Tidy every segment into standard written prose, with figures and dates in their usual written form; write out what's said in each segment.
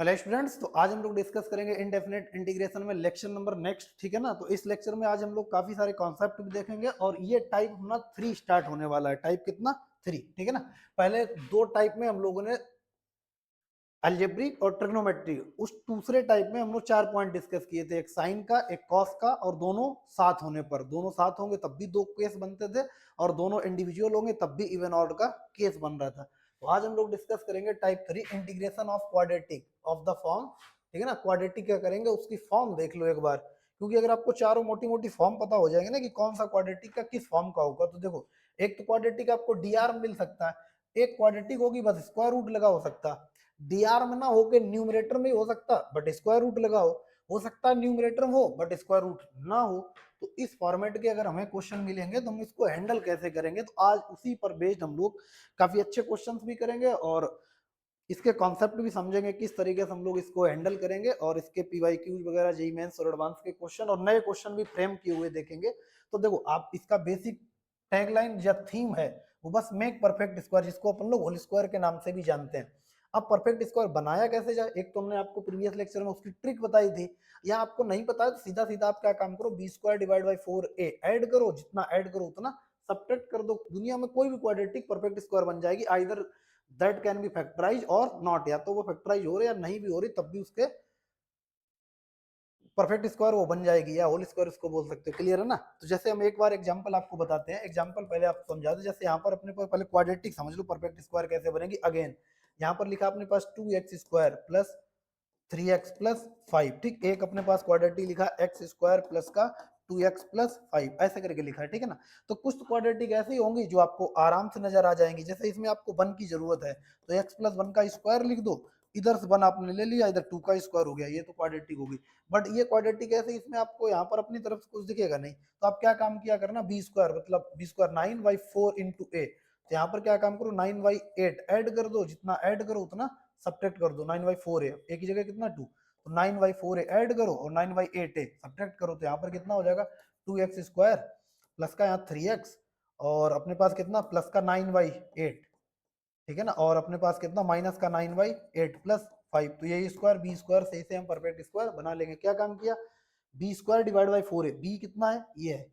Hello students, तो आज हम लोग डिस्कस करेंगे इनडेफिनेट इंटीग्रेशन में लेक्चर नंबर नेक्स्ट। ठीक है ना। तो इस लेक्चर में आज हम लोग काफी सारे कॉन्सेप्ट भी देखेंगे और ये टाइप अपना 3 स्टार्ट होने वाला है। टाइप कितना? 3। ठीक है ना। पहले 2 टाइप में हम लोगों ने अलजेब्रिक और ट्रिग्नोमेट्री, उस दूसरे टाइप में हम लोग 4 पॉइंट डिस्कस किए थे, एक साइन का, एक कॉस का, और दोनों साथ होने पर, दोनों साथ होंगे तब भी 2 केस बनते थे, और दोनों इंडिविजुअल होंगे तब भी इवन ऑड का केस बन रहा था। तो आज हम लोग डिस्कस करेंगे type 3 integration of quadratic of the form. ठीक है ना। क्वाड्रेटिक क्या करेंगे, उसकी फॉर्म देख लो एक बार, क्योंकि अगर आपको चारों मोटी मोटी फॉर्म पता हो जाएंगे ना कि कौन सा क्वाड्रेटिक का किस फॉर्म का होगा, तो देखो एक तो क्वाड्रेटिक आपको डीआर मिल सकता है, एक क्वाड्रेटिक होगी बस स्क्वायर रूट लगा हो सकता, डीआर में ना होके न्यूमरेटर में हो सकता बट स्क्वायर रूट लगा हो सकता है न्यूमरेटर में हो बट स्क्वायर रूट ना हो। तो इस फॉर्मेट के अगर हमें क्वेश्चन मिलेंगे तो हम इसको हैंडल कैसे करेंगे, तो आज उसी पर बेस्ड हम लोग काफी अच्छे क्वेश्चंस भी करेंगे और इसके कॉन्सेप्ट भी समझेंगे किस तरीके से हम लोग इसको हैंडल करेंगे, और इसके पीवाईक्यूज वगैरह, जेईई मेंस और एडवांस के क्वेश्चन और नए क्वेश्चन भी फ्रेम किए हुए देखेंगे। तो देखो आप इसका बेसिक टैगलाइन या थीम है वो बस मेक परफेक्ट स्क्वायर, जिसको अपन लोग होल स्क्वायर के नाम से भी जानते हैं। अब परफेक्ट स्क्वायर बनाया कैसे जाए, एक तो हमने आपको प्रीवियस लेक्चर में उसकी ट्रिक बताई थी, या आपको नहीं पता है तो सीधा सीधा आप क्या काम करो, b square divide by 4a add करो, जितना ऐड करो उतना सब्ट्रैक्ट कर दो। दुनिया में कोई भी क्वाड्रेटिक परफेक्ट स्क्वायर बन जाएगी, either that can be factorize or not, या तो वो फैक्टराइज हो रही या नहीं भी हो रही तब भी उसके परफेक्ट स्क्वायर वो बन जाएगी, या होल स्क्वायर उसको बोल सकते हो। क्लियर है ना। तो जैसे हम एक बार एग्जांपल आपको बताते हैं, एग्जांपल पहले आपको समझा दो। जैसे यहाँ पर अपने पास पहले क्वाड्रेटिक समझ लो, परफेक्ट स्क्वायर कैसे बनेगी। अगेन यहाँ पर लिखा अपने पास 2x square plus 3x plus 5। ठीक, एक अपने पास क्वाड्रेटिक लिखा एक्स स्क्वायर प्लस का 2x प्लस 5, ऐसे करके लिखा है। ठीक है ना। तो कुछ क्वाड्रेटिक ऐसी होंगी जो आपको आराम से नजर आ जाएंगी, जैसे इसमें आपको 1 की जरूरत है तो x प्लस 1 का स्क्वायर लिख दो, इधर से 1 आपने ले लिया, इधर 2 का स्क्वायर हो गया, ये तो क्वाड्रेटिक होगी। बट ये क्वाड्रेटिक ऐसे इसमें आपको यहाँ पर अपनी तरफ से कुछ दिखेगा नहीं, तो आप क्या काम किया करना, बी स्क्वायर मतलब बी स्क्वायर 9/4 इंटू ए, तो यहाँ पर क्या काम करो 9/8 ऐड कर दो, जितना ऐड करो उतना सब्ट्रैक्ट कर दो। 9/4 है, एक ही जगह कितना 2, तो 9/4 ऐड करो और 9/8 सब्ट्रैक्ट करो, तो यहाँ पर कितना हो जाएगा 2x स्क्वायर प्लस का यहाँ 3x, और अपने पास कितना प्लस का 9/8। ठीक है ना। और अपने पास कितना माइनस का 9/8 प्लस 5, तो यही स्क्वायर बी स्क्वायर सही से हम परफेक्ट स्क्वायर बना लेंगे। क्या काम किया, बी स्क्वायर डिवाइड बाई 4 है, बी कितना है ये है,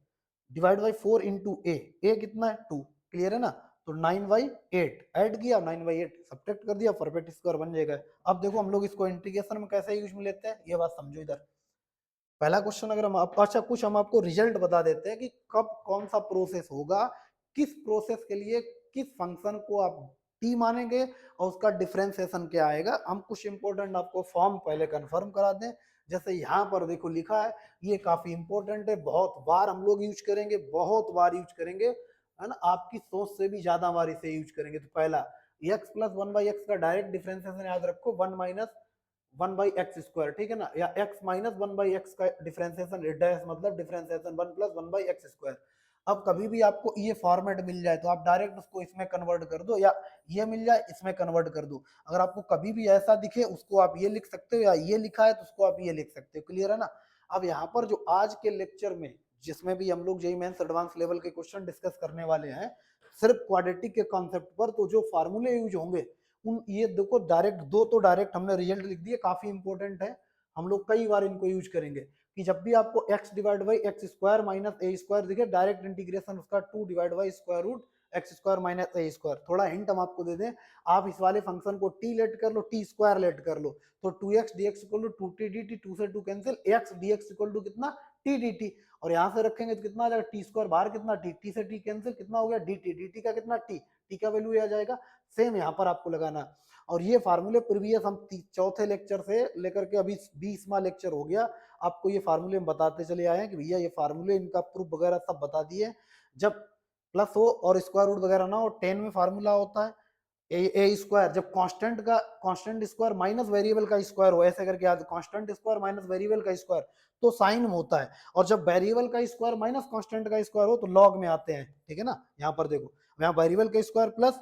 डिवाइड बाई 4 इंटू ए कितना है 2। क्लियर है ना। तो 9/8 ऐड किया, 9/8 सब्ट्रैक्ट कर दिया, परफेक्ट स्क्वायर बन जाएगा। अब देखो हम लोग इसको इंटीग्रेशन में कैसे यूज में लेते हैं, ये बात समझो। इधर पहला क्वेश्चन अगर हम अच्छा कुछ हम आपको रिजल्ट बता देते हैं कि कब कौन सा प्रोसेस होगा, किस प्रोसेस के लिए किस फंक्शन को आप टी मानेंगे और उसका डिफरेंशिएशन क्या आएगा। हम कुछ इंपॉर्टेंट आपको फॉर्म पहले कंफर्म करा दें। जैसे यहाँ पर देखो लिखा है, ये काफी इंपॉर्टेंट है, बहुत बार हम लोग यूज करेंगे, बहुत बार यूज करेंगे, है ना, आपकी सोच से भी ज्यादा बार इसे यूज करेंगे। तो पहला x प्लस 1/x का डायरेक्ट डिफरेंशिएशन याद रखो, 1 माइनस 1/x स्क्वायर। ठीक है ना, या x माइनस 1/x का डिफरेंशिएशन डैश मतलब डिफरेंशिएशन 1 प्लस 1/x स्क्वायर। अब कभी भी आपको ये फॉर्मेट मिल जाए तो आप डायरेक्ट उसको इसमें कन्वर्ट कर दो, या ये मिल जाए इसमें कन्वर्ट कर दो। अगर आपको कभी भी ऐसा दिखे उसको आप ये लिख सकते हो, या ये लिखा है तो उसको आप ये लिख सकते हो। क्लियर है ना। अब यहाँ पर जो आज के लेक्चर में जिसमें भी हम लोग जेईई मेंस एडवांस लेवल के क्वेश्चन डिस्कस करने वाले हैं, सिर्फ क्वाड्रेटिक के कॉन्सेप्ट पर, तो जो फार्मूले यूज होंगे उन ये देखो डायरेक्ट दो तो डायरेक्ट हमने रिजल्ट लिख दिए, काफी इंपॉर्टेंट है, हम लोग कई बार इनको यूज करेंगे कि जब भी आपको x divide by x square minus a square दिखे, डायरेक्ट इंटीग्रेशन उसका 2 divide by square root x square minus a square. थोड़ा हिंट हम आपको दे दें, आप इस वाले फंक्शन को t लेट कर लो, t स्क्वायर लेट कर लो, तो 2x dx equal to 2t dt, 2 से 2 cancel, x dx equal to कितना t dt, और यहां से रखेंगे तो कितना आ जाएगा t स्क्वायर, बाहर कितना t, t से t कैंसिल, कितना हो गया dt, dt का कितना t का वैल्यू आ जाएगा। सेम यहाँ पर आपको लगाना, और ये फार्मूले प्रीवियस हम चौथे लेक्चर से लेकर के अभी 20वां लेक्चर हो गया, आपको ये फार्मूले हम बताते चले आए हैं कि भैया ये फार्मूले इनका प्रूफ वगैरह सब बता दिए। जब प्लस हो और स्क्वायर रूट वगैरह ना हो, 10 में फार्मूला होता है ए स्क्वायर, जब कांस्टेंट का कांस्टेंट स्क्वायर माइनस वेरिएबल का स्क्वायर हो, ऐसे करके याद, कांस्टेंट स्क्वायर माइनस वेरिएबल का स्क्वायर तो साइन में होता है, और जब वेरिएबल का स्क्वायर माइनस कांस्टेंट का स्क्वायर हो तो लॉग में आते हैं। ठीक है ना। यहाँ पर देखो, यहाँ वेरिएबल का स्क्वायर प्लस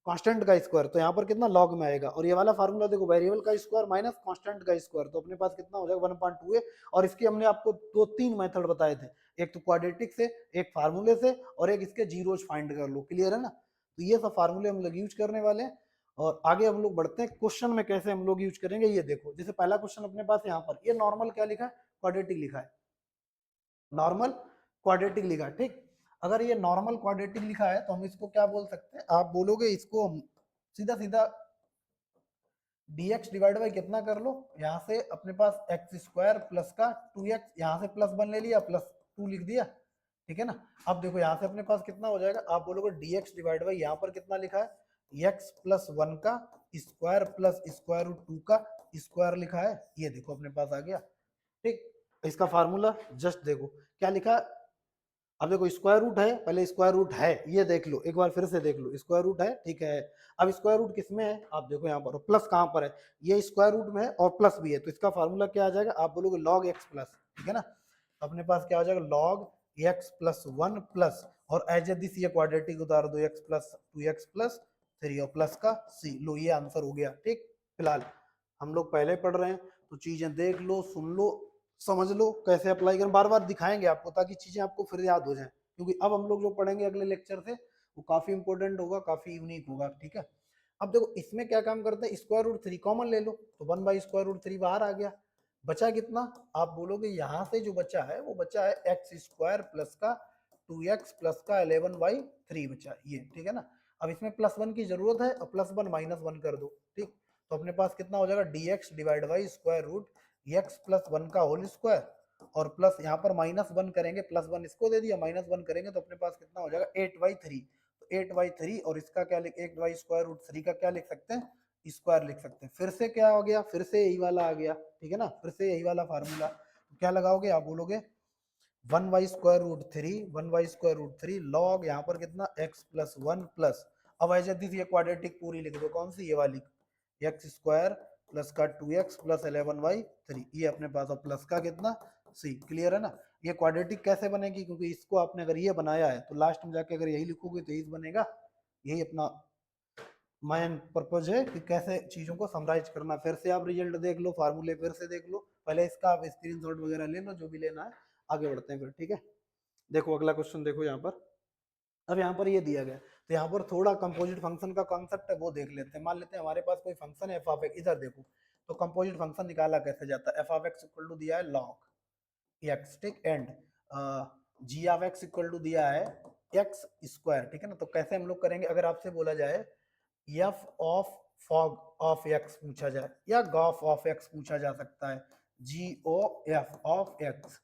कांस्टेंट का स्क्वायर, तो यहाँ पर कितना लॉग में आएगा, और ये वाला फार्मूला देखो वेरिएबल का स्क्वायर माइनस कांस्टेंट का स्क्वायर, तो अपने पास कितना हो जाएगा 1/2 है। और इसके हमने आपको 2-3 मेथड बताए थे, एक तो क्वाड्रेटिक से, एक फार्मूले से, और एक इसके जीरोज फाइंड कर लो। क्लियर है ना। तो ये सब फार्मूले हम लोग यूज करने वाले हैं, और आगे हम लोग बढ़ते हैं, क्वेश्चन में कैसे हम लोग यूज करेंगे ये देखो। जैसे पहला क्वेश्चन अपने पास यहाँ पर ये नॉर्मल क्या लिखा है, क्वाड्रेटिक लिखा है, नॉर्मल क्वाड्रेटिक लिखा है, ठीक। अगर ये नॉर्मल क्वाड्रेटिक लिखा है तो हम इसको क्या बोल सकते हैं, आप बोलोगे इसको हम सीधा सीधा dx डिवाइड बाई कितना कर लो, यहाँ से अपने पास एक्स स्क्वायर प्लस का 2x, यहाँ से प्लस 1 ले लिया, प्लस 2 लिख दिया, ठीक है ना। अब देखो यहाँ से अपने पास कितना हो जाएगा, आप बोलोगे dx डिवाइड बाई यहाँ पर कितना लिखा है x प्लस 1 का स्क्वायर प्लस स्क्वायर रूट 2 का स्क्वायर लिखा है, ये देखो अपने पास आ गया, ठीक। इसका फार्मूला जस्ट देखो क्या लिखा है। अब देखो स्क्वायर रूट है, पहले स्क्वायर रूट है ये देख लो, एक बार फिर से देख लो, स्क्वायर रूट है, ठीक है। अब स्क्वायर रूट किस में है, आप देखो यहाँ पर, प्लस कहाँ पर है, ये स्क्वायर रूट में है और प्लस भी है, तो इसका फार्मूला क्या आ जाएगा, आप बोलोगे लॉग एक्स प्लस, ठीक है ना। अपने पास क्या हो जाएगा, लॉग एक्स प्लस 1 प्लस, और एज ए दिस ये क्वाड्रेटिक उतार दो, एक्स प्लस 2x प्लस 3 और प्लस का c, लो ये आंसर हो गया, ठीक। फिलहाल हम लोग पहले पढ़ रहे हैं तो चीजें देख लो, सुन लो, समझ लो कैसे अप्लाई करें, बार बार दिखाएंगे आपको ताकि चीजें आपको फिर याद हो जाएं, क्योंकि अब हम लोग जो पढ़ेंगे अगले लेक्चर से वो काफी इंपॉर्टेंट होगा, काफी यूनिक होगा, ठीक है। अब देखो इसमें क्या काम करते हैं, स्क्वायर रूट 3 कॉमन ले लो, तो 1 बाई स्क्वायर रूट 3 बाहर आ गया, बचा कितना, आप बोलोगे यहाँ से जो बचा है वो बचा है एक्स स्क्वायर प्लस का 2x प्लस का 11/3 बचा ये, ठीक है ना। अब इसमें प्लस 1 की जरूरत है और प्लस 1 माइनस 1 कर दो, ठीक। तो अपने पास कितना हो जाएगा, dx divide by square root x plus 1 का होल स्क्वायर, और प्लस यहाँ पर माइनस 1 करेंगे, प्लस 1 इसको दे दिया, माइनस 1 करेंगे तो अपने पास कितना हो जाएगा 8/3, तो 8/3, और इसका क्या लिख, 8 बाई स्क्वायर रूट 3 का क्या लिख सकते हैं, स्क्वायर लिख सकते हैं। फिर से क्या हो गया, फिर से यही वाला आ गया, ठीक है ना, फिर से यही वाला फार्मूला, क्या लगाओगे, आप बोलोगे 1 by square root 3, 1 by square root 3 log यहाँ पर कितना x प्लस 1 प्लस, अब ऐसे ये क्वाड्रेटिक पूरी लिख दो, कौन सी, ये वाली, एक्स स्क्वायर प्लस का 2x प्लस 11/3, ये अपने पास, और प्लस का कितना c, क्लियर है ना। ये क्वाड्रेटिक कैसे बनेगी, क्योंकि इसको आपने अगर ये बनाया है तो लास्ट में जाके अगर यही लिखोगे तो यही बनेगा, यही अपना मेन पर्पज है कि कैसे चीजों को समराइज करना। फिर से आप रिजल्ट देख लो, फार्मूले फिर से देख लो, पहले इसका आप स्क्रीनशॉट वगैरह ले लो जो भी लेना है, आगे बढ़ते हैं फिर, ठीक है। देखो अगला क्वेश्चन देखो यहाँ पर, अब यहाँ पर ये दिया गया तो यहाँ पर थोड़ा कंपोजिट फंक्शन का कॉन्सेप्ट है वो देख लेते हैं। मान लेते हैं हमारे पास कोई फंक्शन है एफ ऑफ एक्स, इधर देखो तो कंपोजिट फंक्शन निकाला कैसे जाता है, f of x equal to दिया है लॉग एक्स, ठीक, and g of x equal to दिया है एक्स स्क्वायर, ठीक है ना। तो कैसे हम लोग करेंगे, अगर आपसे बोला जाए f of fog of x पूछा जाए या गॉफ ऑफ एक्स पूछा जा सकता है, जी ओ एफ ऑफ एक्स,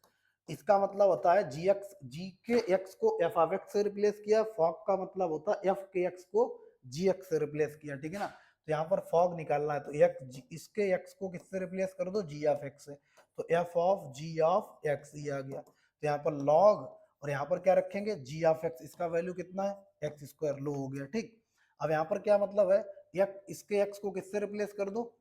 इसका मतलब होता है जी एक्स, जी के एक्स को एफ ऑफ एक्स से रिप्लेस किया, फॉग का मतलब होता है एफ के एक्स को जी एक्स से रिप्लेस किया, ठीक है ना। तो यहाँ पर फॉग निकालना है तो एक्स, इसके एक्स को किससे रिप्लेस कर दो, जी ऑफ एक्स से, तो f of g of x ये आ गया, तो यहाँ पर लॉग, और यहाँ पर क्या रखेंगे, जी ऑफ एक्स, इसका वैल्यू कितना है एक्स स्क्वायर, लो हो गया, ठीक। अब यहाँ पर क्या मतलब है, इसके एक्स को किससे रिप्लेस कर दो,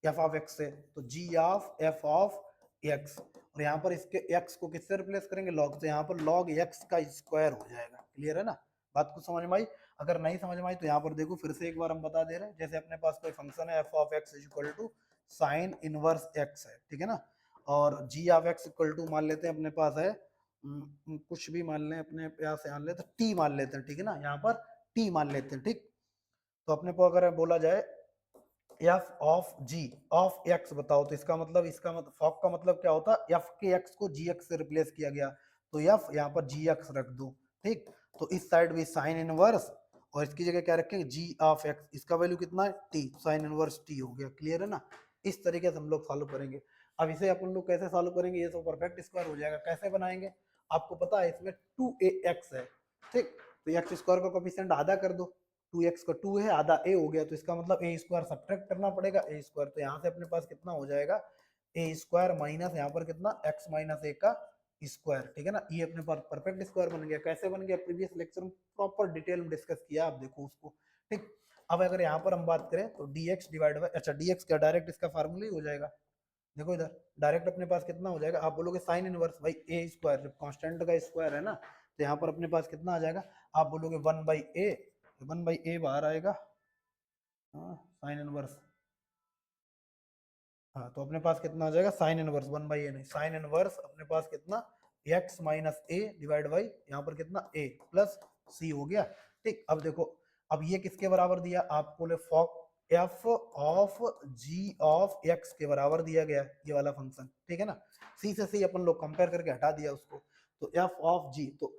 एफ ऑफ एक्स से, तो जी ऑफ एफ ऑफ एक्स, और यहाँ पर इसके एक्स को किससे रिप्लेस करेंगे, लॉग से, यहाँ पर लॉग एक्स का स्क्वायर हो जाएगा, क्लियर है ना। बात को समझ में आई, अगर नहीं समझ में आई तो यहाँ पर देखो फिर से एक बार हम बता दे रहे हैं, जैसे अपने पास कोई फंक्शन है f of x equal to sine inverse x है, ठीक है ना, और g of x equal to मान लेते हैं अपने पास है कुछ भी मान लें, अपने प्यास से मान लेते हैं टी मान लेते हैं, ठीक है ना, यहाँ पर टी मान लेते हैं, ठीक। तो अपने को अगर बोला जाए f of g of x बताओ, तो इसका मतलब, इसका मतलब फॉक का मतलब क्या होता है, एफ के एक्स को जी एक्स से रिप्लेस किया गया, तो एफ यहाँ पर जी एक्स रख दो, ठीक। तो इस साइड भी साइन इनवर्स, और इसकी जगह क्या रखेंगे, जी ऑफ एक्स, इसका वैल्यू कितना है टी, साइन इनवर्स टी हो गया, क्लियर है ना। इस तरीके से हम लोग सॉल्व करेंगे। अब इसे अपन लोग कैसे सॉल्व करेंगे, ये तो परफेक्ट स्क्वायर हो जाएगा, कैसे बनाएंगे, आपको पता है इसमें 2ax है, ठीक, तो एक्स स्क्वायर का कोफिशिएंट आधा कर दो, 2x का 2 है, आधा a हो गया, तो इसका मतलब a स्क्वायर सब्ट्रैक्ट करना पड़ेगा, a स्क्वायर, तो यहाँ से अपने पास कितना हो जाएगा a स्क्वायर माइनस यहाँ पर कितना x माइनस a का स्क्वायर, ठीक है ना। ये अपने पास परफेक्ट स्क्वायर बन गया, कैसे बन गया, प्रीवियस लेक्चर में प्रॉपर डिटेल में डिस्कस किया, आप देखो उसको, ठीक। अब अगर यहाँ पर हम बात करें तो dx डिवाइड बाय, अच्छा dx क्या डायरेक्ट इसका फार्मूला ही हो जाएगा, देखो इधर डायरेक्ट अपने पास कितना हो जाएगा, आप बोलोगे साइन इनवर्स भाई ए स्क्वायर, जब कांस्टेंट का स्क्वायर है ना तो यहाँ पर अपने पास कितना आ जाएगा, आप बोलोगे 1/a, 1/a बाहर आएगा, हाँ साइन इनवर्स, हाँ तो अपने पास कितना आ जाएगा साइन इनवर्स, 1/a नहीं, साइन इनवर्स अपने पास कितना x minus a divide by यहाँ पर कितना a प्लस c हो गया, ठीक। अब देखो अब ये किसके बराबर दिया, आप बोले fog f of g of x के बराबर दिया गया है ये वाला फंक्शन, ठीक है ना। सी से सी अपन लोग कंपेयर करके हटा दिया उसको, तो एफ ऑफ जी, तो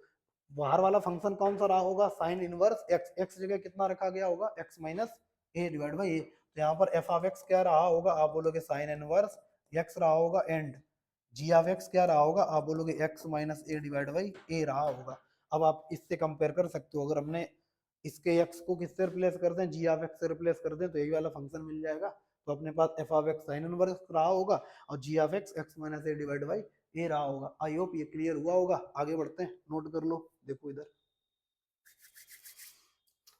बाहर वाला फंक्शन कौन सा रहा होगा, साइन इनवर्स एक्स, एक्स जगह कितना रखा गया होगा, x minus a divide by a, तो यहाँ पर एफ ऑफ एक्स क्या रहा होगा, आप बोलोगे साइन इनवर्स एक्स रहा होगा, एंड जी ऑफ एक्स क्या रहा होगा, आप बोलोगे x minus a divide by a रहा होगा। अब आप इससे कंपेयर कर सकते हो, अगर हमने इसके एक्स को किससे रिप्लेस कर दें, जी ऑफ एक्स से रिप्लेस कर दें, तो यही वाला फंक्शन मिल जाएगा। तो अपने पास f of x sine inverse रहा होगा और g of x x minus a divide by a रहा होगा। आई होप ये क्लियर हुआ होगा। आगे बढ़ते हैं, नोट कर लो, देखो इधर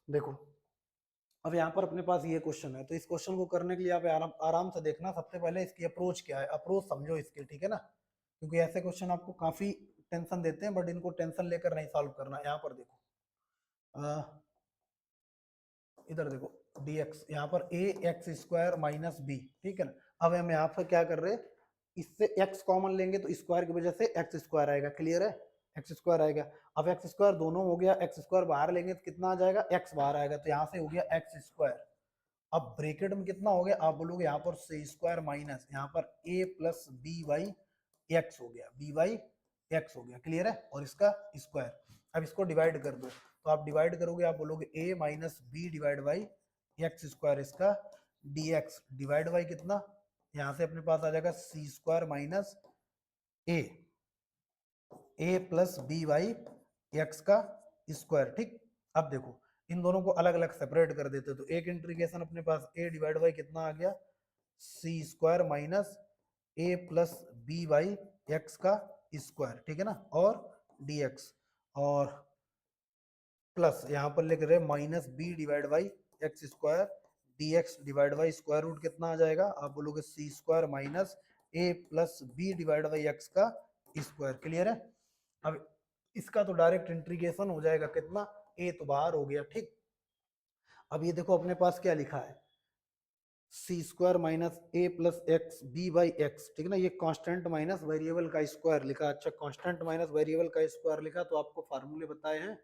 देखो। अब यहाँ पर अपने पास ये क्वेश्चन है, तो इस क्वेश्चन को करने के लिए आप आराम से देखना। सबसे पहले इसकी अप्रोच क्या है, अप्रोच समझो इसके, ठीक है ना, क्योंकि ऐसे क्वेश्चन आपको काफी टेंशन देते हैं, बट इनको टेंशन लेकर नहीं सॉल्व करना। यहाँ पर देखो, इधर देखो dx, यहाँ पर a x square minus b, ठीक है ना। अब हम यहाँ पर क्या कर रहे हैं, इससे x कॉमन लेंगे तो स्क्वायर की वजह से एक्स स्क्वायर आएगा, क्लियर है, एक्स स्क्वायर आएगा। अब एक्स स्क्वायर दोनों हो गया, एक्स स्क्वायर बाहर लेंगे तो कितना आ जाएगा, x बाहर आएगा, तो यहाँ से हो गया एक्स स्क्वायर। अब ब्रेकेट में कितना हो गया, आप बोलोगे यहाँ पर सी स्क्वायर माइनस यहाँ पर a plus b by x हो गया, बी वाई एक्स हो गया, क्लियर है, और इसका स्क्वायर। अब इसको डिवाइड कर दो, तो आप डिवाइड करोगे, आप बोलोगे a minus b divide by x square, इसका dx डिवाइड बाई कितना, यहाँ से अपने पास आ जाएगा c square minus a plus b by x का स्क्वायर, ठीक। अब देखो इन दोनों को अलग अलग सेपरेट कर देते, तो एक इंटीग्रेशन अपने पास a डिवाइड बाई कितना आ गया, सी square minus a plus b by x का स्क्वायर, ठीक है ना, और dx, और प्लस यहाँ पर लिख रहे minus b divide by x square dx divide by square root कितना आ जाएगा, आप बोलोगे c square minus a plus b divide by x का स्क्वायर, क्लियर है। अब इसका तो डायरेक्ट इंटीग्रेशन हो जाएगा, कितना, ए तो बाहर हो गया, ठीक। अब ये देखो अपने पास क्या लिखा है, c square minus a plus x b by x, ठीक है ना, ये कांस्टेंट माइनस वेरिएबल का स्क्वायर लिखा। अच्छा, कांस्टेंट माइनस वेरिएबल का स्क्वायर लिखा, तो आपको फार्मूले बताए हैं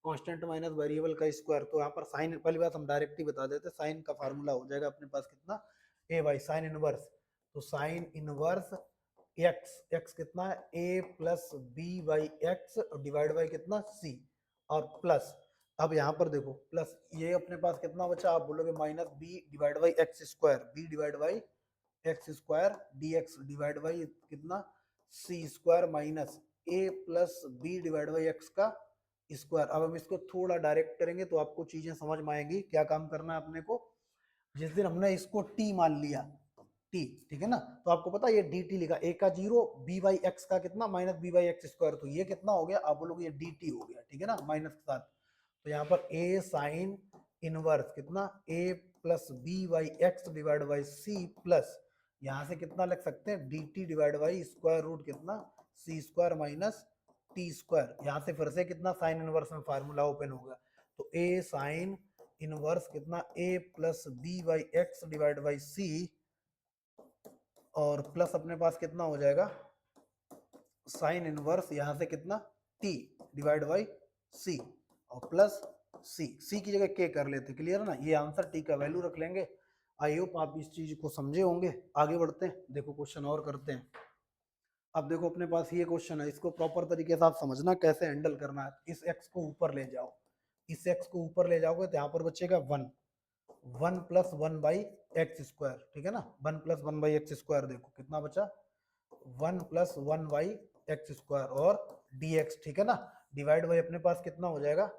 कांस्टेंट माइनस वेरिएबल का स्क्वायर, तो यहाँ पर साइन, पहली बात हम डायरेक्ट ही बता देते, साइन का फार्मूला हो जाएगा अपने पास कितना, ए बाई साइन इनवर्स, तो साइन इनवर्स एक्स, एक्स कितना है, a plus b by x divide by कितना, सी, और प्लस, अब यहाँ पर देखो प्लस, ये अपने पास कितना बचा, आप बोलोगे minus b divide by x square, b divide by x square d x divide by कितना, c square minus a plus b divide by x का स्क्वायर। अब हम इसको थोड़ा डायरेक्ट करेंगे तो आपको चीजें समझ में आएंगी। क्या काम करना है अपने को, जिस दिन हमने इसको टी मान लिया, टी, ठीक है ना, तो आपको पता है ये डी टी लिखा, ए का जीरो, बी बाई एक्स का कितना, minus b by x square, तो ये कितना हो गया, आप बोलोगे ये डी टी हो गया, ठीक है ना, माइनस के साथ। तो यहाँ पर ए साइन इनवर्स कितना, a plus b by x divide by c, plus यहाँ से कितना लिख सकते हैं, d t divide by square root कितना, c square minus t square. यहाँ से फिर से कितना साइन इनवर्स में फार्मूला ओपन होगा, तो ए साइन इनवर्स कितना, a plus b by x divide by c, और प्लस अपने पास कितना हो जाएगा, साइन इनवर्स यहाँ से कितना, टी डिवाइड बाई सी, और प्लस सी, सी की जगह के कर लेते, क्लियर है ना, ये आंसर टी का वैल्यू रख लेंगे। आई होप आप इस चीज को समझे होंगे। आगे बढ़ते हैं, देखो क्वेश्चन और करते हैं। अब देखो अपने पास ये क्वेश्चन है, इसको प्रॉपर तरीके से आप समझना कैसे हैंडल करना है। इस एक्स को ऊपर ले जाओ, इस एक्स को ऊपर ले जाओगे तो यहाँ पर बचेगा one, one plus one by x square, ठीक है ना, one plus one by x square, देखो कितना बचा, one plus one by x square और dx, ठीक है ना, डिवाइड बाई अपने पास कितना हो जाएगा।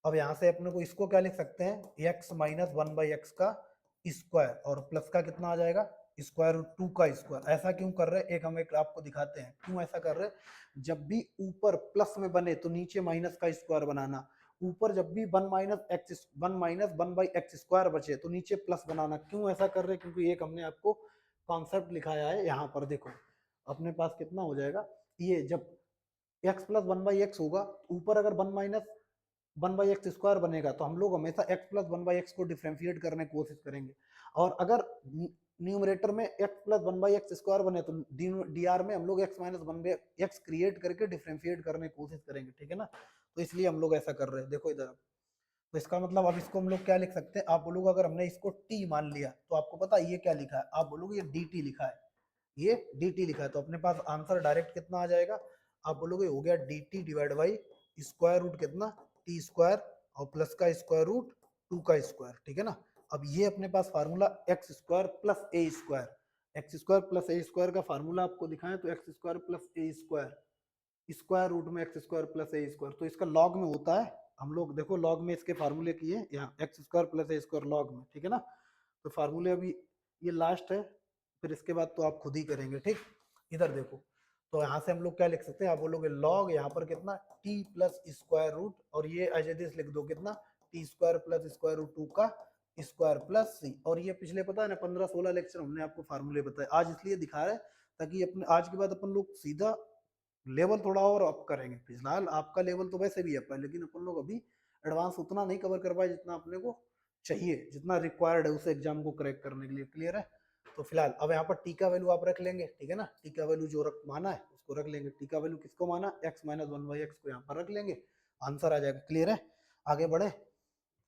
अब यहाँ से अपने को इसको क्या लिख सकते हैं, x minus one by x का स्क्वायर, और प्लस का कितना आ जाएगा, स्क्वायर रूट टू का स्क्वायर। ऐसा क्यों कर रहे हैं, एक हम एक आपको दिखाते हैं क्यों ऐसा कर रहे हैं। जब भी ऊपर प्लस में बने तो नीचे माइनस का स्क्वायर बनाना, ऊपर जब भी one minus one by x square बचे तो नीचे प्लस बनाना। क्यों ऐसा कर रहे हैं, क्योंकि एक हमने आपको कॉन्सेप्ट लिखाया है। यहाँ पर देखो अपने पास कितना हो जाएगा, ये जब x plus one by x होगा, ऊपर अगर one minus one by x square बनेगा तो हम लोग हमेशा x plus one by x को डिफ्रेंशिएट करने की कोशिश करेंगे, और अगर न्यूमरेटर में x plus one by x square बने तो डी आर में हम लोग x minus one by x create करके डिफ्रेंशिएट करने की कोशिश करेंगे, ठीक है ना। तो इसलिए हम लोग ऐसा कर रहे हैं। देखो इधर तो इसका मतलब अब इसको हम लोग क्या लिख सकते हैं, आप बोलोगे अगर हमने इसको टी मान लिया तो आपको पता है ये क्या लिखा है, आप बोलोगे ये डी टी लिखा है, ये डी टी लिखा है, तो अपने पास आंसर डायरेक्ट कितना आ जाएगा, आप बोलोगे हो गया d t divide by square root कितना टी स्क्वायर और प्लस का स्क्वायर रूट टू का स्क्वायर, ठीक है ना। अब ये अपने पास formula x square plus a square, x square plus a square का फार्मूला आपको दिखाएं तो x square plus a square square root में x square plus a square, तो इसका लॉग में होता है, हम लोग देखो लॉग में इसके फार्मूले किए यहाँ x square plus a square log में, ठीक है ना। तो फार्मूले अभी ये लास्ट है, फिर इसके बाद तो आप खुद ही करेंगे, ठीक। इधर देखो, तो यहाँ से हम लोग क्या लिख सकते हैं, आप बोलोगे लॉग यहाँ पर कितना टी प्लस स्क्वायर रूट और ये एज इट इज लिख दो कितना t square plus square root two का स्क्वायर प्लस सी, और ये पिछले पता है ना 15-16 लेक्चर हमने आपको फार्मूले बताए, आज इसलिए दिखा रहे हैं ताकि अपने आज के बाद अपन लोग सीधा लेवल थोड़ा और अप करेंगे। फिलहाल आपका लेवल तो वैसे भी अप है, लेकिन अपन लोग अभी एडवांस उतना नहीं कवर कर पाए जितना अपने को चाहिए, जितना रिक्वायर्ड है उस एग्जाम को क्रैक करने के लिए, क्लियर है। तो फिलहाल अब यहाँ पर टी का वैल्यू आप रख लेंगे, ठीक है ना, टी का वैल्यू जो रख माना है उसको रख लेंगे, टी का वैल्यू किसको माना x minus one by x को यहाँ पर रख लेंगे, आंसर आ जाएगा, क्लियर है। आगे बढ़े,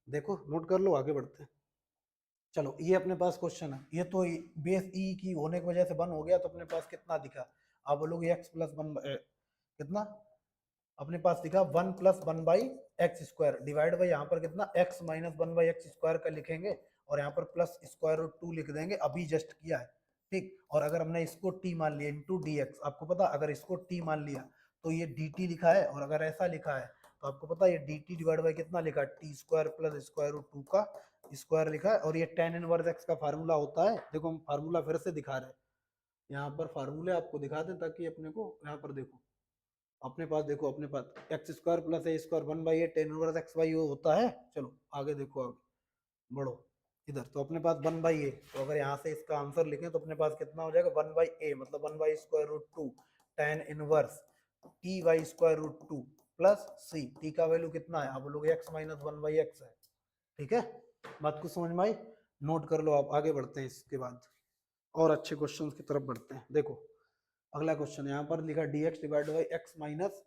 देखो नोट कर लो, आगे बढ़ते हैं। चलो ये अपने पास क्वेश्चन है, ये तो बेस ई की होने की वजह से वन हो गया, तो अपने पास कितना दिखा, आप बोलोगे एक्स प्लस वन कितना अपने पास दिखा one plus one by x square divide by यहाँ पर कितना x minus one by x square का लिखेंगे और यहाँ पर प्लस स्क्वायर रूट टू लिख देंगे, अभी जस्ट किया है, ठीक। और अगर हमने इसको टी मान लिया इंटू डी एक्स, आपको पता अगर इसको टी मान लिया तो ये डी टी लिखा है, और अगर ऐसा लिखा है तो आपको पता ये डी टी डिवाइड बाई कितना लिखा है t square plus square root two का स्क्वायर लिखा है, और ये टेन इनवर्स एक्स का फार्मूला होता है, देखो हम फार्मूला फिर से दिखा रहे हैं, यहाँ पर फार्मूले आपको दिखा दें ताकि अपने को यहाँ पर देखो अपने पास देखो अपने पास x square plus a square one by a tan inverse x y होता है। चलो आगे देखो, आगे बढ़ो इधर, तो अपने पास वन बाई ए, तो अगर यहाँ से इसका आंसर लिखें तो अपने पास कितना हो जाएगा वन बाई ए मतलब one by square root two tan inverse t by square root two plus c, t का वैल्यू कितना है, आप लोग x minus one by x है, ठीक है। बात को समझ में आई, नोट कर लो आप, आगे बढ़ते हैं इसके बाद और अच्छे क्वेश्चन की तरफ बढ़ते हैं। देखो अगला क्वेश्चन यहाँ पर लिखा D x divide by x minus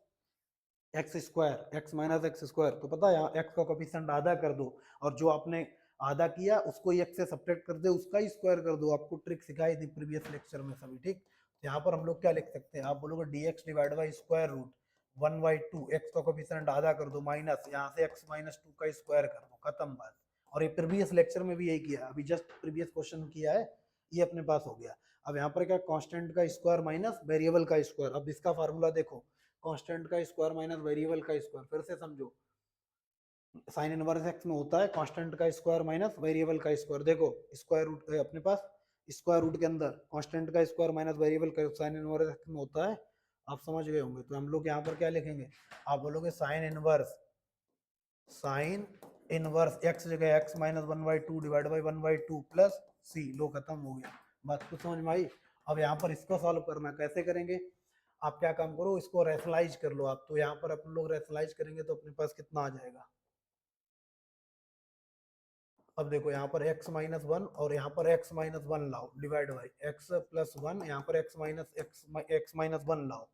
x square, x minus x square, तो पता है यहाँ एक्स का कोफिशिएंट आधा कर दो और जो आपने आधा किया उसको एक्स से सब्ट्रैक्ट कर दे उसका ही स्क्वायर कर दो, आपको ट्रिक सिखाई थी प्रीवियस लेक्चर में सभी, ठीक। तो यहाँ पर हम लोग क्या लिख सकते हैं, आप बोलोगे d x divide by square root one by two, x का कोफिशिएंट आधा कर दो माइनस यहाँ से एक्स माइनस टू का स्क्वायर कर दो, खत्म बात। और ये प्रीवियस लेक्चर में भी यही किया, अभी जस्ट प्रीवियस क्वेश्चन किया है, ये अपने पास हो गया। अब यहाँ पर क्या कांस्टेंट का स्क्वायर माइनस वेरिएबल का स्क्वायर, अब इसका फार्मूला देखो कांस्टेंट का स्क्वायर माइनस वेरिएबल का स्क्वायर, फिर से समझो साइन इनवर्स एक्स में होता है कांस्टेंट का स्क्वायर माइनस वेरिएबल का स्क्वायर, देखो स्क्वायर रूट अपने पास स्क्वायर रूट के अंदर कांस्टेंट का स्क्वायर माइनस वेरिएबल का साइन इनवर्स एक्स में होता है, आप समझ गए होंगे। तो हम लोग यहाँ पर क्या लिखेंगे, आप बोलोगे साइन इनवर्स एक्स जगह x minus one by two divide by one by two plus c, लो खत्म हो गया, बात कुछ समझ में आई। अब यहाँ पर इसको सॉल्व करना कैसे करेंगे, आप क्या काम करो इसको रेशनलाइज कर लो आप, तो यहाँ पर अपन लोग रेशनलाइज करेंगे तो अपने पास कितना आ जाएगा, अब देखो यहाँ पर x माइनस वन और यहाँ पर x माइनस वन लाओ divide by x plus one, यहाँ पर x minus x minus one लाओ,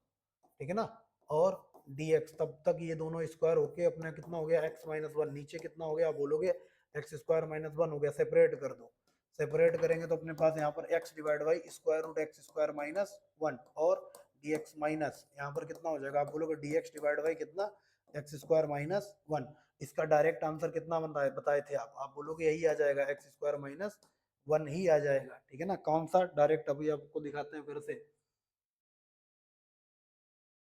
ठीक है ना, और dx, तब तक ये दोनों स्क्वायर होके अपना कितना हो गया x माइनस वन, नीचे कितना हो गया आप बोलोगे एक्स स्क्वायर माइनस वन हो गया, सेपरेट कर दो, सेपरेट करेंगे तो अपने पास यहाँ पर x divide by square root x square minus one और dx माइनस यहाँ पर कितना हो जाएगा, आप बोलोगे dx डिवाइड बाई कितना एक्स स्क्वायर माइनस वन, इसका डायरेक्ट आंसर कितना बनता है बताए थे आप बोलोगे यही आ जाएगा एक्स स्क्वायर माइनस वन ही आ जाएगा, ठीक है ना। कौन सा डायरेक्ट अभी आपको दिखाते हैं फिर से,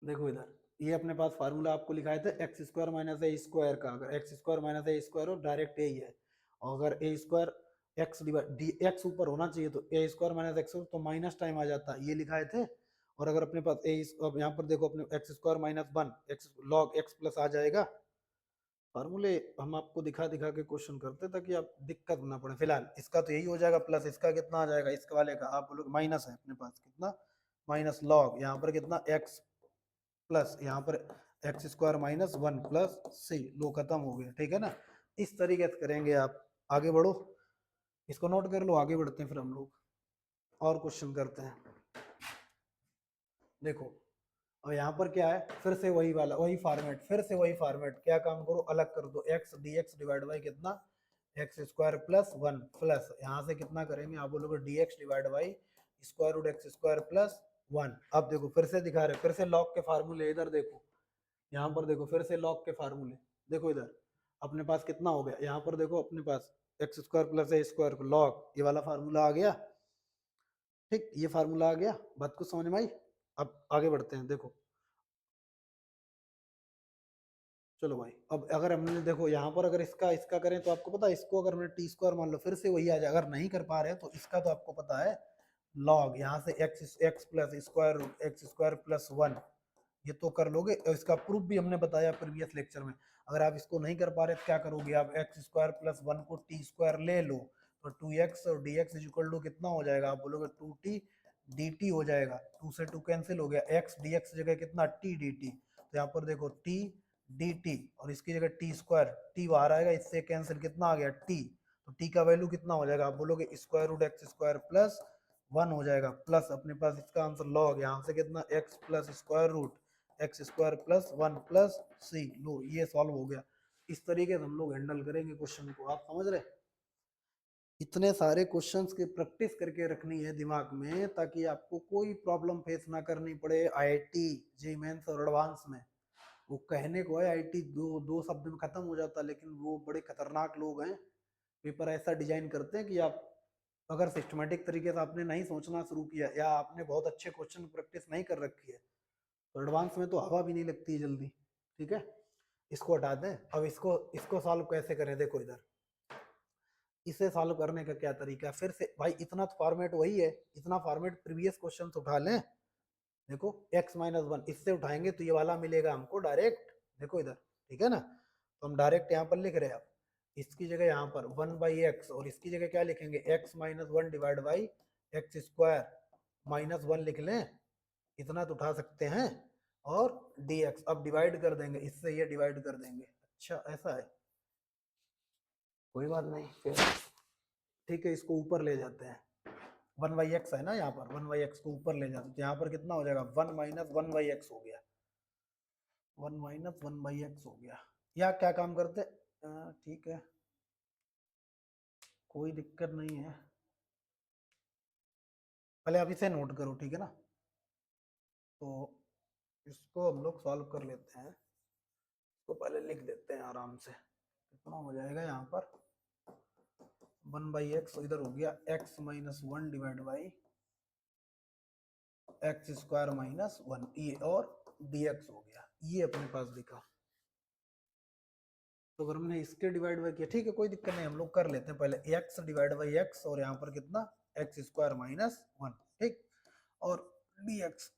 देखो इधर ये अपने पास फार्मूला आपको लिखाए थे x square minus a square का, अगर x square minus a square हो डायरेक्ट यही है, और अगर ए स्क्वायर एक्स डी एक्स ऊपर होना चाहिए तो ए स्क्वायर माइनस एक्स तो माइनस टाइम आ जाता है, ये लिखाए थे। और अगर अपने पास ए अब यहाँ पर देखो अपने x square minus one x log x plus आ जाएगा, फार्मूले हम आपको दिखा दिखा के क्वेश्चन करते ताकि आप दिक्कत ना पड़े। फिलहाल इसका तो यही हो जाएगा प्लस इसका कितना आ जाएगा, इसके वाले का आप बोलोगे माइनस है अपने पास कितना माइनस लॉग यहाँ पर कितना एक्स प्लस यहाँ पर x square minus one plus c, लो खत्म हो गया, ठीक है ना। इस तरीके से करेंगे आप, आगे बढ़ो इसको नोट कर लो, आगे बढ़ते हैं फिर हम लोग और क्वेश्चन करते हैं। देखो और यहाँ पर क्या है, फिर से वही वाला वही फॉर्मेट, फिर से वही फॉर्मेट, क्या काम करो, अलग कर दो, x d x divide by कितना, x square plus one, plus यहाँ से कितना करेंगे, आप बोलोगे d x divide by square root x square plus one. अब देखो फिर से दिखा रहे, फिर से लॉग के फार्मूले, इधर देखो, यहाँ पर देखो फिर से लॉग के फार्मूले, देखो इधर अपने पास कितना हो गया, यहाँ पर देखो अपने पास x square plus a square log, ये वाला फार्मूला आ गया, ठीक, ये फार्मूला आ गया, बात को समझ में आई। अब आगे बढ़ते हैं, देखो चलो भाई, अब अगर हमने देखो यहाँ पर अगर इसका इसका करें तो आपको पता है, इसको अगर हमने टी स्क्वायर मान लो, फिर से वही आ जाए, अगर नहीं कर पा रहे तो इसका तो आपको पता है लॉग, यहाँ से x x plus square root x square plus one, ये तो कर लोगे, और इसका प्रूफ भी हमने बताया प्रीवियस लेक्चर में। अगर आप इसको नहीं कर पा रहे तो क्या करोगे, आप एक्स स्क्वायर प्लस वन को टी स्क्वायर ले लो, तो टू एक्स और डी एक्स इक्वल टू कितना हो जाएगा, आप बोलोगे टू टी डी टी हो जाएगा, टू से टू कैंसिल हो गया, एक्स डी एक्स जगह कितना टी डी टी, तो यहाँ पर देखो टी डी टी और इसकी जगह टी स्क्वायर, टी बाहर आएगा, इससे कैंसिल कितना आ गया टी, तो टी का वैल्यू कितना हो जाएगा, आप बोलोगे square root x square plus one हो जाएगा, प्लस अपने पास इसका आंसर लॉग, यहाँ से कितना x plus square root x square plus one plus c, लो ये सॉल्व हो गया। इस तरीके से हम लोग हैंडल करेंगे क्वेश्चन को, आप समझ रहे, इतने सारे क्वेश्चंस की प्रैक्टिस करके रखनी है दिमाग में, ताकि आपको कोई प्रॉब्लम फेस ना करनी पड़े आईआईटी जेईई मेंस और एडवांस में। वो कहने को है आईआईटी दो दो शब्द में खत्म हो जाता, लेकिन वो बड़े खतरनाक लोग हैं, पेपर ऐसा डिजाइन करते हैं कि आप अगर सिस्टमेटिक तरीके से आपने नहीं सोचना शुरू किया, या आपने बहुत अच्छे क्वेश्चन प्रैक्टिस नहीं कर रखी है, तो एडवांस में तो हवा भी नहीं लगती है जल्दी, ठीक है। इसको हटा दें, अब इसको इसको सॉल्व कैसे करें, देखो इधर इसे सॉल्व करने का क्या तरीका है, फिर से भाई इतना तो फॉर्मेट वही है, इतना फॉर्मेट प्रीवियस क्वेश्चन उठा लें, देखो x माइनस वन, इससे उठाएंगे तो ये वाला मिलेगा हमको डायरेक्ट, देखो इधर, ठीक है ना, तो हम डायरेक्ट यहाँ पर लिख रहे हैं, अब इसकी जगह यहाँ पर वन बाई एक्स, और इसकी जगह क्या लिखेंगे, x minus one divide by x square minus one लिख लें, इतना तो उठा सकते हैं, और dx अब डिवाइड कर देंगे, इससे ये डिवाइड कर देंगे, अच्छा ऐसा है, कोई बात नहीं फिर, ठीक है, इसको ऊपर ले जाते हैं, वन बाई एक्स है ना, यहाँ पर वन बाई एक्स को ऊपर ले जाते हैं, तो यहाँ पर कितना हो जाएगा, one minus one by x हो गया, one minus one by x हो गया, या क्या काम करते, ठीक है कोई दिक्कत नहीं है, पहले आप इसे नोट करो, ठीक है ना, तो इसको हम लोग सॉल्व कर लेते हैं, तो पहले लिख देते हैं आराम से, कितना हो जाएगा यहाँ पर, वन बाई एक्स इधर हो गया x minus one divide by x square minus one, ये और dx हो गया, ये अपने पास दिखा, तो अगर हमने इसके डिवाइड बाई किया, ठीक है कोई दिक्कत नहीं, हम लोग कर लेते हैं पहले x डिवाइड बाई एक्स, और यहाँ पर कितना एक्स स्क्वायर माइनस वन, ठीक, और dx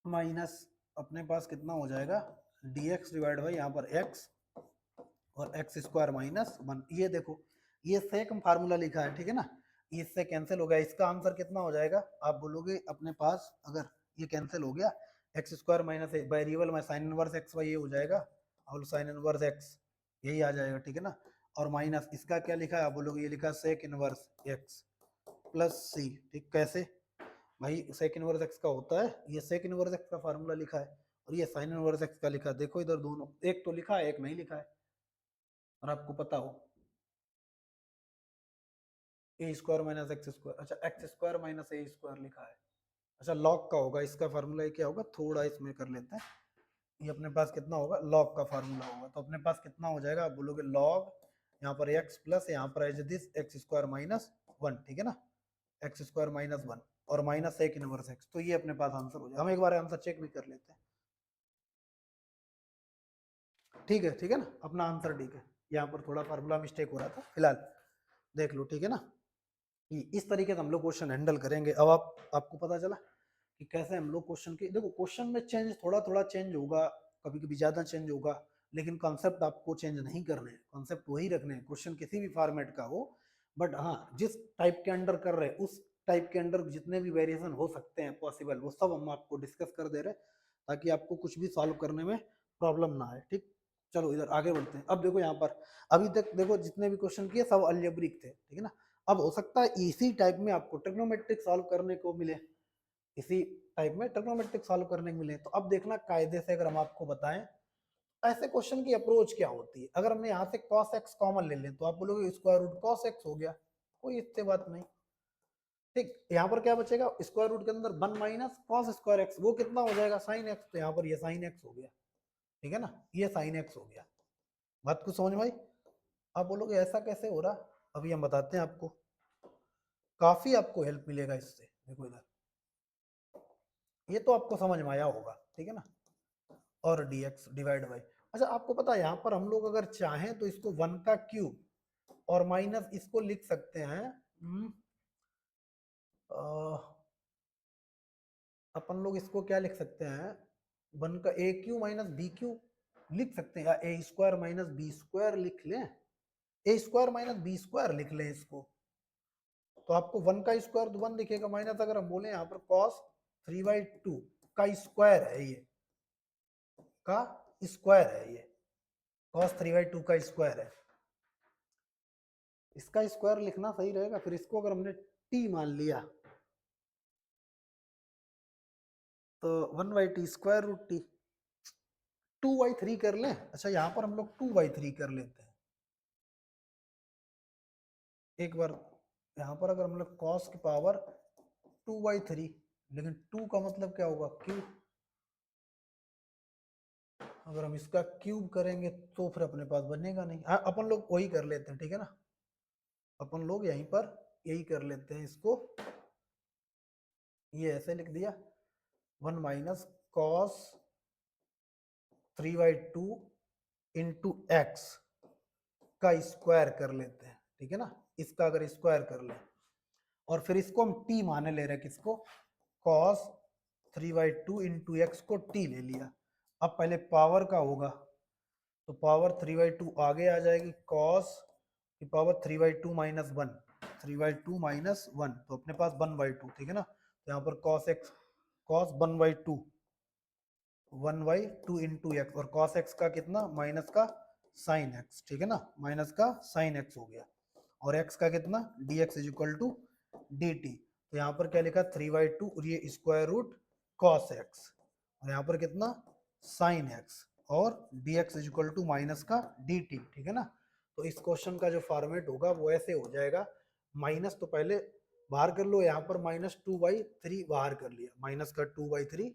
माइनस अपने पास कितना हो जाएगा, dx डिवाइड बाई यहाँ पर x और एक्स स्क्वायर माइनस वन, ये देखो ये सेकंड फार्मूला लिखा है, ठीक है ना, इससे कैंसिल हो गया, इसका आंसर कितना हो जाएगा, आप बोलोगे अपने पास अगर ये कैंसिल हो गया, एक्स स्क्वायर माइनस वेरिएबल में साइन इनवर्स एक्स वाई ये हो जाएगा, और साइन इनवर्स एक्स यही आ जाएगा, ठीक है ना, और माइनस इसका क्या लिखा है, आप बोलोगे ये लिखा सेक इनवर्स एक्स प्लस सी, ठीक, कैसे भाई सेक इनवर्स एक्स का होता है, ये सेक इनवर्स एक्स का फार्मूला लिखा है, और ये साइन इनवर्स एक्स का लिखा है, देखो इधर दोनों, एक तो लिखा है एक नहीं लिखा है, और आपको पता हो ए स्क्वायर माइनस एक्स स्क्वायर, अच्छा x square minus a square लिखा है, अच्छा लॉग का होगा, इसका फार्मूला क्या होगा, थोड़ा इसमें कर लेते हैं, ये अपने पास कितना होगा, लॉग का फार्मूला होगा, तो अपने पास कितना हो जाएगा, आप बोलोगे लॉग यहाँ पर एक्स प्लस यहाँ पर as this x square minus one, ठीक है ना, एक्स स्क्वायर माइनस वन और माइनस एक इनवर्स एक्स, तो ये अपने पास आंसर हो जाएगा, हम एक बार आंसर चेक भी कर लेते हैं, ठीक है ना, अपना आंसर ठीक है, यहाँ पर थोड़ा फार्मूला मिस्टेक हो रहा था, फिलहाल देख लो, ठीक है ना, कि इस तरीके से हम लोग क्वेश्चन हैंडल करेंगे। अब आपको पता चला कि कैसे हम लोग क्वेश्चन की, देखो क्वेश्चन में चेंज थोड़ा थोड़ा चेंज होगा, कभी कभी ज्यादा चेंज होगा, लेकिन कॉन्सेप्ट आपको चेंज नहीं करने हैं, कॉन्सेप्ट वही रखने हैं, क्वेश्चन किसी भी फॉर्मेट का हो, बट हाँ जिस टाइप के अंडर कर रहे हैं उस टाइप के अंडर जितने भी वेरिएशन हो सकते हैं पॉसिबल, वो सब हम आपको डिस्कस कर दे रहे हैं, ताकि आपको कुछ भी सॉल्व करने में प्रॉब्लम ना आए, ठीक। चलो इधर आगे बढ़ते हैं, अब देखो यहाँ पर अभी तक देखो जितने भी क्वेश्चन किए सब अलजेब्रिक थे, ठीक है ना, अब हो सकता है इसी टाइप में आपको ट्रिग्नोमेट्रिक सॉल्व करने को मिले, इसी टाइप में ट्रिग्नोमेट्रिक सॉल्व करने के मिले। तो अब देखना कायदे से अगर हम आपको बताएं ऐसे क्वेश्चन की अप्रोच क्या होती है। अगर हमने यहाँ से cos x कॉमन ले लें तो आप बोलोगे स्क्वायर रूट cos x हो गया, कोई इससे बात नहीं। ठीक, यहाँ पर क्या बचेगा, स्क्वायर रूट के अंदर 1 माइनस कॉस स्क्वायर एक्स, वो कितना हो जाएगा साइन एक्स, तो यहाँ पर ये साइन एक्स हो गया। ठीक है ना, ये साइन एक्स हो गया। बात को समझ में आई। आप बोलोगे ऐसा कैसे हो रहा, अभी हम बताते हैं आपको, काफी आपको हेल्प मिलेगा इससे। देखो इधर, ये तो आपको समझ में आया होगा, ठीक है ना। और dx डिवाइड बाई, अच्छा आपको पता है यहाँ पर हम लोग अगर चाहें तो इसको 1 का क्यूब और माइनस इसको लिख सकते हैं अपन लोग इसको क्या लिख सकते हैं, 1 का ए क्यू माइनस बी क्यू लिख सकते हैं, या ए स्क्वायर माइनस बी स्क्वायर लिख लें, ए स्क्वायर माइनस बी स्क्वायर लिख लें इसको। तो आपको 1 का स्क्वायर तो 1 दिखेगा, माइनस अगर हम बोले यहाँ पर cos 3/2 का स्क्वायर है, ये का स्क्वायर है, ये cos 3/2 का स्क्वायर है, इसका स्क्वायर लिखना सही रहेगा। फिर इसको अगर हमने t मान लिया तो 1/t स्क्वायर रूट टी, 2/3 कर लें। अच्छा यहाँ पर हम लोग 2/3 कर लेते हैं एक बार। यहाँ पर अगर हम लोग cos की पावर 2/3, लेकिन 2 का मतलब क्या होगा क्यूब, अगर हम इसका क्यूब करेंगे तो फिर अपने पास बनेगा नहीं। हाँ अपन लोग वही कर लेते हैं, ठीक है ना, अपन लोग यहीं पर यही कर लेते हैं इसको, ये ऐसे लिख दिया 1 माइनस कॉस 3/2 इंटू एक्स का स्क्वायर कर लेते हैं, ठीक है ना, इसका अगर स्क्वायर कर लें और फिर इसको हम t माने ले रहे हैं, किसको, cos 3/2 इंटू एक्स को t ले लिया। अब पहले पावर का होगा तो पावर 3/2 आगे आ जाएगी, cos की पावर 3/2 माइनस 1, 3/2 माइनस 1 तो अपने पास 1/2, ठीक है ना। तो यहाँ पर cos x, cos 1/2, 1/2 into x, और cos x का कितना, माइनस का साइन x, ठीक है ना, माइनस का साइन x हो गया। और x का कितना, dx is equal to dt। तो यहाँ पर क्या लिखा 3/2 और ये स्क्वायर रूट cos x, और यहाँ पर कितना साइन x, और dx is equal to minus का dt, ठीक है ना। तो इस क्वेश्चन का जो फॉर्मेट होगा वो ऐसे हो जाएगा, माइनस तो पहले बाहर कर लो, यहाँ पर -2/3 बाहर कर लिया, माइनस का 2/3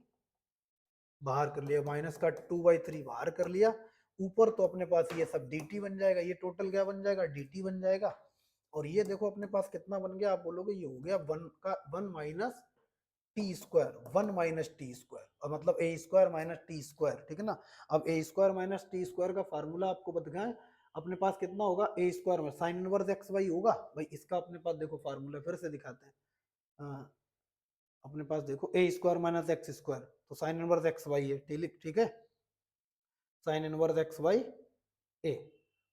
बाहर कर लिया, माइनस का 2/3 बाहर कर लिया, ऊपर तो अपने पास ये सब dt बन जाएगा, ये टोटल क्या बन जाएगा, dt बन जाएगा। और ये देखो अपने पास कितना बन गया, आप बोलोगे ये हो गया 1 का 1 minus t square, 1 minus t square, और मतलब ए स्क्वायर माइनस टी स्क्वायर, ठीक है ना। अब ए स्क्वायर माइनस टी स्क्वायर का फार्मूला आपको बता गए, अपने पास कितना होगा, ए स्क्वायर में साइन इनवर्स एक्स वाई होगा भाई, इसका अपने पास देखो फार्मूला फिर से दिखाते हैं। अपने पास देखो ए स्क्वायर माइनस एक्स स्क्वायर, तो साइन इनवर्स एक्स वाई है, ठीक है, साइन इनवर्स एक्स वाई ए।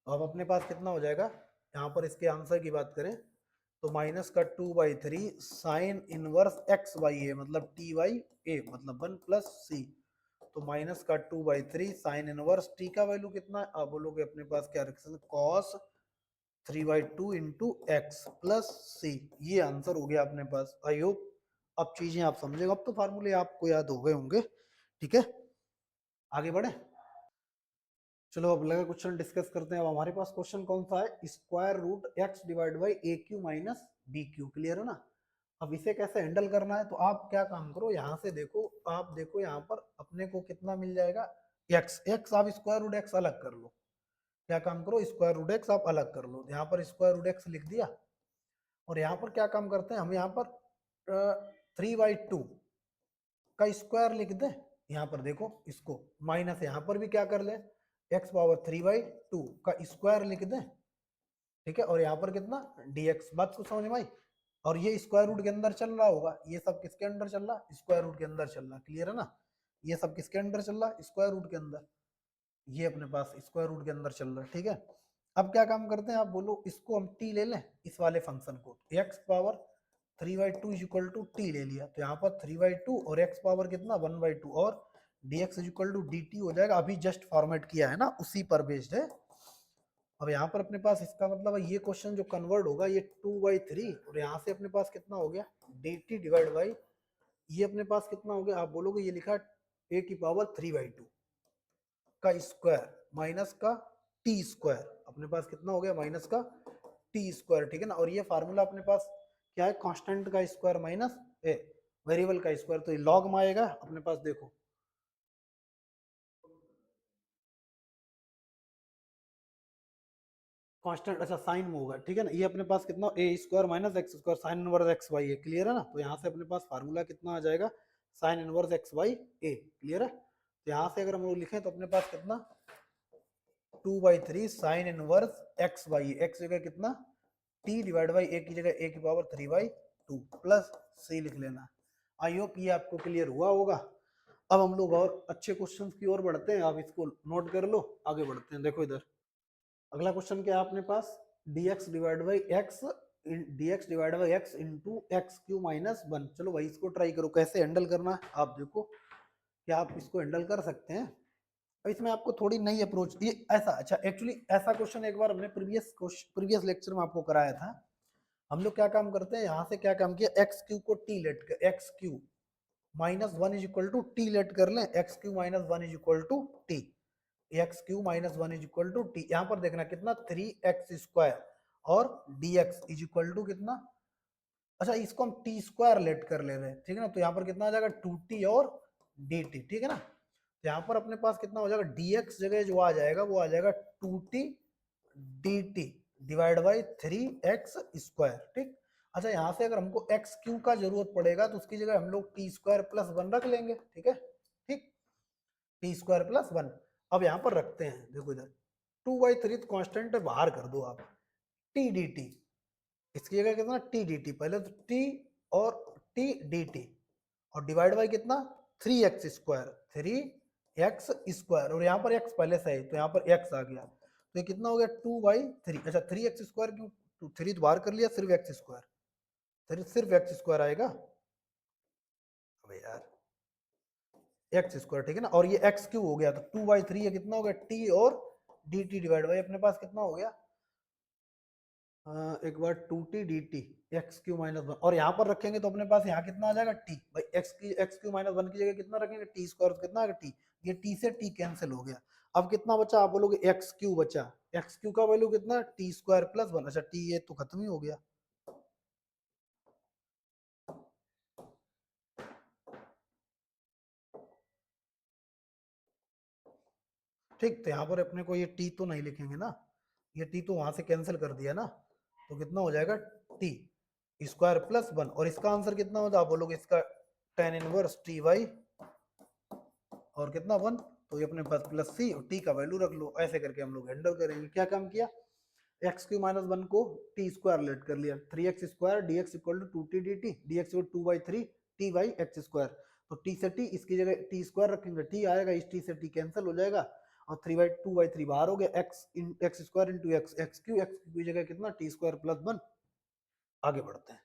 तो अब अपने पास कितना हो जाएगा, यहाँ पर इसके आंसर की बात करें तो माइनस का 2/3 साइन इनवर्स एक्स वाई है, मतलब टी वाई ए, मतलब 1 प्लस सी, तो माइनस का 2/3 साइन इनवर्स टी का वैल्यू कितना है, आप बोलोगे अपने पास क्या रख सकते, कॉस 3/2 इंटू एक्स प्लस सी, ये आंसर हो गया अपने पास। आई होप अब चीजें आप समझेगा, अब तो फार्मूले आपको याद हो गए होंगे, ठीक है। आगे बढ़े, चलो अब लगा क्वेश्चन डिस्कस करते हैं। अब हमारे पास क्वेश्चन कौन सा है, square root x divide by a cube minus b cube, clear है ना। अब इसे कैसे हैंडल करना है, तो आप क्या काम करो, यहाँ से देखो, आप देखो यहाँ पर अपने को कितना मिल जाएगा, एक्स, एक्स आप स्क्वायर रूट एक्स अलग कर लो, क्या काम करो, स्क्वायर रूट एक्स आप अलग कर लो, यहाँ पर स्क्वायर रूट एक्स लिख दिया। और यहाँ पर क्या काम करते हैं हम, यहाँ पर 3/2 का स्क्वायर लिख दें, यहाँ पर देखो इसको माइनस, यहाँ पर भी क्या कर ले, एक्स पावर 3/2 का स्क्वायर लिख दें, ठीक है, और यहाँ पर कितना dx, बात को समझ में आई। और ये स्क्वायर रूट के अंदर चल रहा होगा, ये सब किसके अंदर चल रहा, स्क्वायर रूट के अंदर चल रहा, क्लियर है ना। ये सब किसके अंदर चल रहा, स्क्वायर रूट के अंदर, ये अपने पास स्क्वायर रूट के अंदर चल रहा है, ठीक है। अब क्या काम करते हैं, आप बोलो इसको हम t ले लें, इस वाले फंक्शन को, x power 3/2 is equal to t ले लिया, तो यहाँ पर 3/2 और x पावर कितना 1/2, और dx is equal to dt हो जाएगा, अभी जस्ट फॉर्मेट किया है ना उसी पर बेस्ड है। अब यहाँ पर अपने पास इसका मतलब है ये क्वेश्चन जो कन्वर्ट होगा ये 2/3, और यहाँ से अपने पास कितना हो गया dt डिवाइड बाई ये अपने पास कितना हो गया, आप बोलोगे ये लिखा a की पावर 3/2 का स्क्वायर माइनस का टी स्क्वायर, अपने पास कितना हो गया माइनस का टी स्क्वायर, ठीक है ना। और ये फार्मूला अपने पास क्या है, कांस्टेंट का स्क्वायर माइनस ए वेरिएबल का स्क्वायर, तो ये लॉग में आएगा अपने पास, देखो कांस्टेंट, अच्छा साइन में होगा, ठीक है ना। ये अपने पास कितना a square minus x square sine inverse x y है, क्लियर है ना। तो यहाँ से अपने पास फार्मूला कितना आ जाएगा, साइन इनवर्स एक्स वाई ए, क्लियर है। तो यहाँ से अगर हम लोग लिखें तो अपने पास कितना 2/3 साइन इनवर्स एक्स वाई, एक्स जगह कितना टी डिवाइड बाई ए की जगह ए की पावर 3/2 प्लस सी लिख लेना। आई होप ये आपको क्लियर हुआ होगा। अब हम लोग और अच्छे क्वेश्चंस की ओर बढ़ते हैं, आप इसको नोट कर लो, आगे बढ़ते हैं। देखो इधर अगला क्वेश्चन क्या है अपने पास, dx divide by x, dx divide by x into x cube minus 1। चलो भाई इसको ट्राई करो कैसे हैंडल करना है, आप देखो क्या आप इसको हैंडल कर सकते हैं। अब इसमें आपको थोड़ी नई अप्रोच, ये ऐसा, अच्छा एक्चुअली ऐसा क्वेश्चन एक बार हमने प्रीवियस लेक्चर में आपको कराया था। हम लोग क्या काम करते हैं, यहाँ से क्या काम किया, एक्स क्यू को टी लेट कर, x cube minus 1 is equal to t let कर लें, x cube minus 1 is equal to t, x cube minus 1 is equal to t. यहाँ पर देखना कितना 3x स्क्वायर और dx इज इक्वल टू कितना, अच्छा इसको हम टी स्क्वायर लेट कर ले रहे हैं, ठीक है ना। तो यहाँ पर कितना आ जाएगा 2t और dt, ठीक है ना। तो यहाँ पर अपने पास कितना हो जाएगा, dx जगह जो आ जाएगा वो आ जाएगा 2t dt divide by 3x square, ठीक। अच्छा यहाँ से अगर हमको एक्स क्यू का जरूरत पड़ेगा तो उसकी जगह हम लोग टी स्क्वायर प्लस 1 रख लेंगे, ठीक है, ठीक, टी स्क्वायर प्लस 1। अब यहाँ पर रखते हैं, देखो इधर 2/3 कांस्टेंट है, बाहर कर दो आप, टी डी टी, इसकी जगह कितना टी डी टी, पहले तो टी और टी डी टी, और डिवाइड बाई कितना 3x स्क्वायर, 3x स्क्वायर, और यहाँ पर x पहले से है तो यहाँ पर x आ गया, तो ये कितना हो गया 2/3। अच्छा 3x स्क्वायर क्यों, 3 तो बाहर कर लिया, सिर्फ x स्क्वायर, सिर्फ x स्क्वायर आएगा, अबे यार एक्स स्क्वायर, ठीक है ना। और ये एक्स क्यू हो गया, तो 2/3 ये कितना हो गया टी और डी टी डिवाइड बाई अपने पास कितना हो गया, एक बार 2t dt x cube minus 1, और यहाँ पर रखेंगे तो अपने पास यहाँ कितना आ जाएगा t भाई, एक्स क्यू माइनस 1 की जगह कितना रखेंगे टी स्क्वायर, कितना आएगा t, ये t से t कैंसिल हो गया। अब कितना बचा, आप बोलोगे एक्स क्यू बचा, एक्स क्यू का वैल्यू कितना टी स्क्वायर प्लस 1, अच्छा t ये तो खत्म ही हो गया। ठीक, तो यहाँ पर अपने को ये टी तो नहीं लिखेंगे ना, ये टी तो वहां से कैंसिल कर दिया ना, तो कितना हो जाएगा टी स्क्वायर प्लस 1, और इसका आंसर कितना होता है, आप बोलोगे इसका tan इनवर्स टी वाई और कितना 1, तो ये अपने पास प्लस सी और टी का वैल्यू रख लो, ऐसे करके हम लोग हैंडल करेंगे। क्या काम किया, एक्स क्यू माइनस 1 को टी स्क्वायर लेट कर लिया, 3x square d x equal to 2t dt, d x 2/3 t by x square, तो टी से टी इसकी जगह टी स्क्वायर रखेंगे, टी आएगा, इस टी से टी कैंसिल हो जाएगा, और 2/3 बाहर हो गया, x square into x, x Q की जगह कितना टी स्क्वायर प्लस 1। आगे बढ़ते हैं,